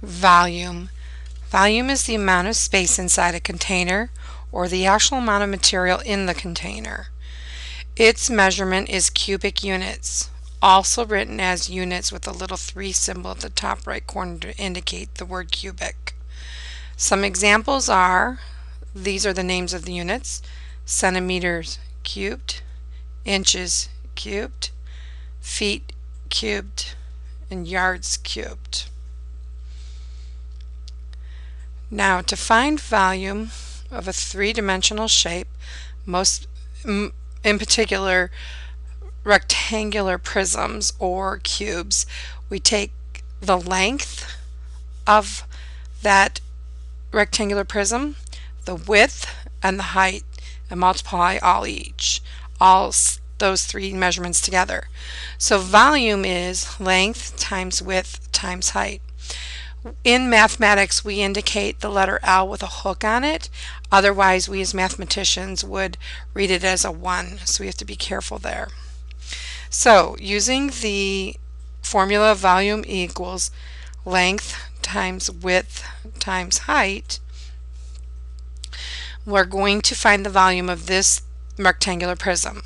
Volume. Volume is the amount of space inside a container or the actual amount of material in the container. Its measurement is cubic units, also written as units with a little 3 symbol at the top right corner to indicate the word cubic. Some examples are, these are the names of the units: centimeters cubed, inches cubed, feet cubed, and yards cubed. Now, to find volume of a three-dimensional shape, in particular rectangular prisms or cubes, we take the length of that rectangular prism, the width, and the height, and multiply all those three measurements together. So volume is length times width times height. In mathematics, we indicate the letter L with a hook on it. Otherwise, we as mathematicians would read it as a 1, so we have to be careful there. So, using the formula volume equals length times width times height, we're going to find the volume of this rectangular prism.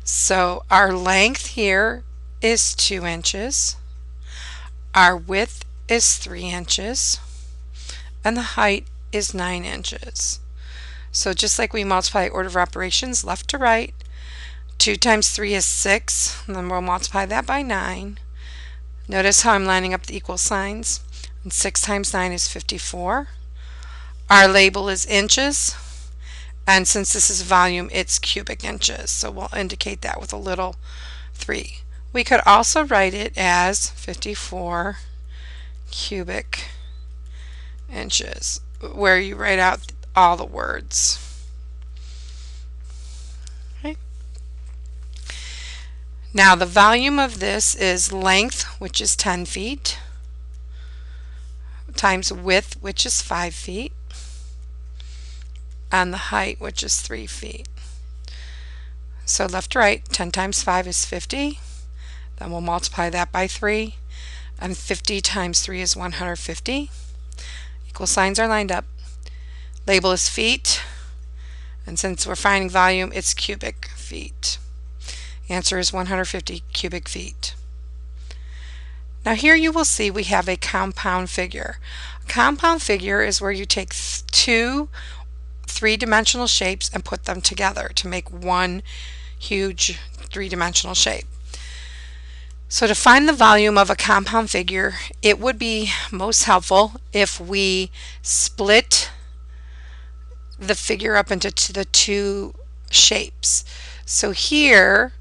So our length here is 2 inches, our width is 3 inches, and the height is 9 inches. So just like we multiply order of operations left to right, 2 times 3 is 6, and then we'll multiply that by 9. Notice how I'm lining up the equal signs. And 6 times 9 is 54. Our label is inches, and since this is volume, it's cubic inches, so we'll indicate that with a little 3. We could also write it as 54 cubic inches, where you write out all the words. Okay. Now the volume of this is length, which is 10 feet, times width, which is 5 feet, and the height, which is 3 feet. So left to right, 10 times 5 is 50. Then we'll multiply that by 3. And 50 times 3 is 150. Equal signs are lined up. Label is feet. And since we're finding volume, it's cubic feet. Answer is 150 cubic feet. Now here you will see we have a compound figure. A compound figure is where you take two three-dimensional shapes and put them together to make one huge three-dimensional shape. So to find the volume of a compound figure, it would be most helpful if we split the figure up into the two shapes. So here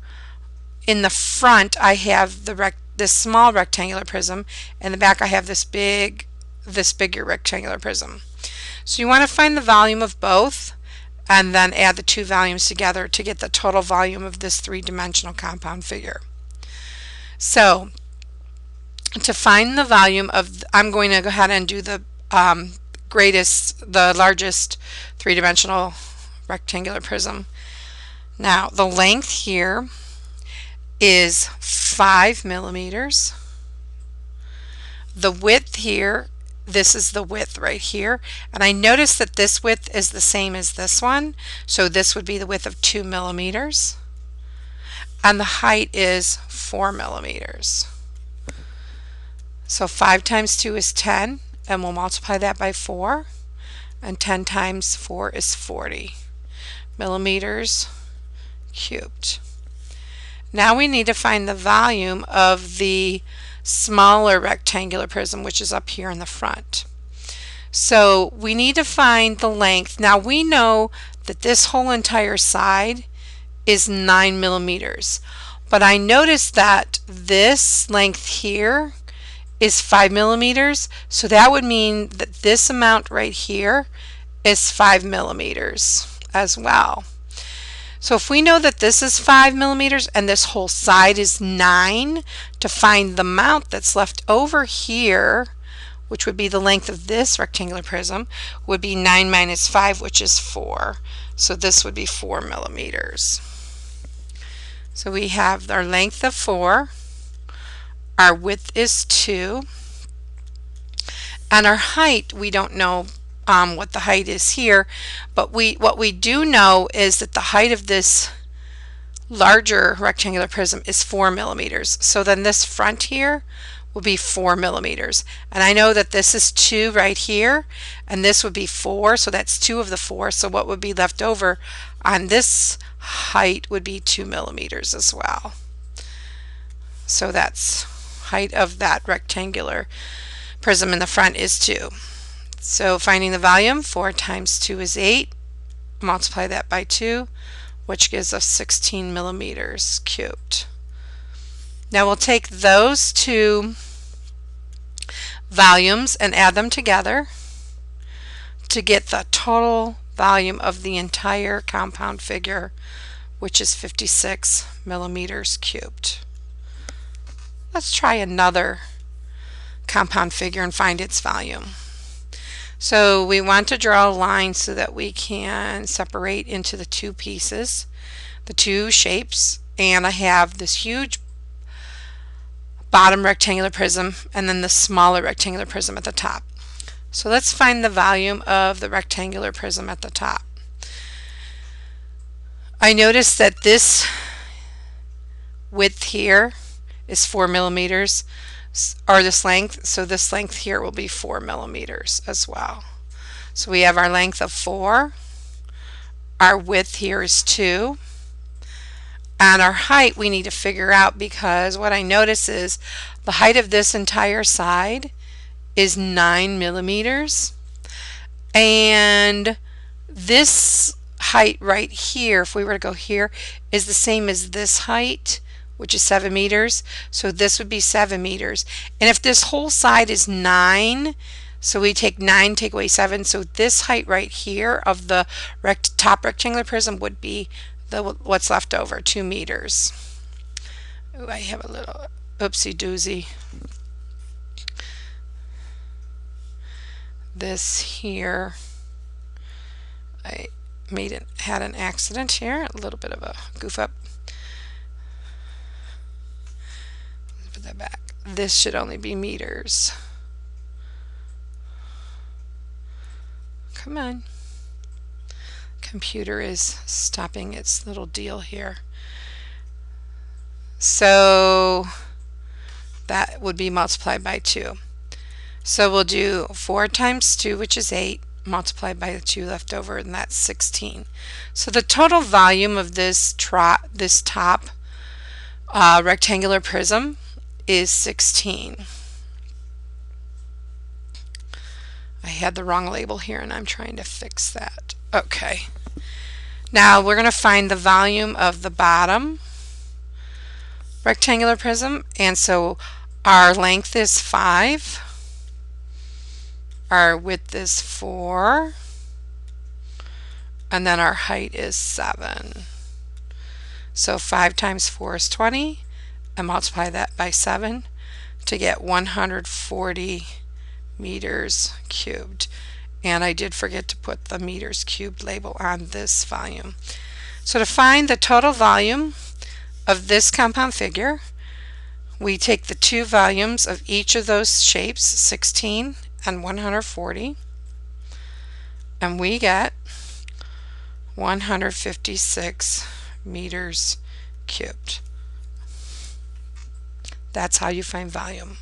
in the front I have this small rectangular prism, and in the back I have this bigger rectangular prism. So you want to find the volume of both and then add the two volumes together to get the total volume of this three-dimensional compound figure. So to find the volume of, I'm going to go ahead and do the largest three-dimensional rectangular prism. Now the length here is 5 millimeters. The width here, this is the width right here, and I notice that this width is the same as this one, so this would be the width of 2 millimeters, and the height is 4 millimeters. So 5 times 2 is 10, and we'll multiply that by 4, and 10 times 4 is 40 millimeters cubed. Now we need to find the volume of the smaller rectangular prism, which is up here in the front. So we need to find the length. Now we know that this whole entire side is 9 millimeters, but I noticed that this length here is 5 millimeters, so that would mean that this amount right here is 5 millimeters as well. So if we know that this is 5 millimeters and this whole side is 9, to find the amount that's left over here, which would be the length of this rectangular prism, would be 9 minus 5, which is 4. So this would be 4 millimeters. So we have our length of 4, our width is 2, And our height, we don't know what the height is here, but what we do know is that the height of this larger rectangular prism is 4 millimeters. So then this front here will be 4 millimeters. And I know that this is 2 right here, and this would be 4, so that's 2 of the 4. So what would be left over on this height would be 2 millimeters as well. So that's height of that rectangular prism in the front is 2. So finding the volume, 4 times 2 is 8. Multiply that by 2, which gives us 16 millimeters cubed. Now we'll take those two volumes and add them together to get the total volume of the entire compound figure, which is 56 millimeters cubed. Let's try another compound figure and find its volume. So we want to draw a line so that we can separate into the two pieces, the two shapes, and I have this huge bottom rectangular prism and then the smaller rectangular prism at the top. So let's find the volume of the rectangular prism at the top. I notice that this width here is 4 millimeters, or this length, so this length here will be 4 millimeters as well. So we have our length of 4, our width here is 2, and our height we need to figure out, because what I notice is the height of this entire side is 9 millimeters, and this height right here, if we were to go here, is the same as this height, which is 7 meters. So this would be 7 meters. And if this whole side is 9, so we take 9, take away 7, so this height right here of the top rectangular prism would be what's left over, 2 meters. Ooh, I have a little oopsie doozy. This here, I had an accident here, a little bit of a goof up. Put that back. This should only be meters. Come on. Computer is stopping its little deal here. So that would be multiplied by 2. So we'll do 4 times 2, which is 8, multiplied by the 2 left over, and that's 16. So the total volume of this top rectangular prism is 16. I had the wrong label here and I'm trying to fix that. Okay. Now we're going to find the volume of the bottom rectangular prism, and so our length is 5, our width is 4, and then our height is 7. So 5 times 4 is 20, and multiply that by 7 to get 140 meters cubed. And I did forget to put the meters cubed label on this volume. So to find the total volume of this compound figure, we take the two volumes of each of those shapes, 16 and 140, and we get 156 meters cubed. That's how you find volume.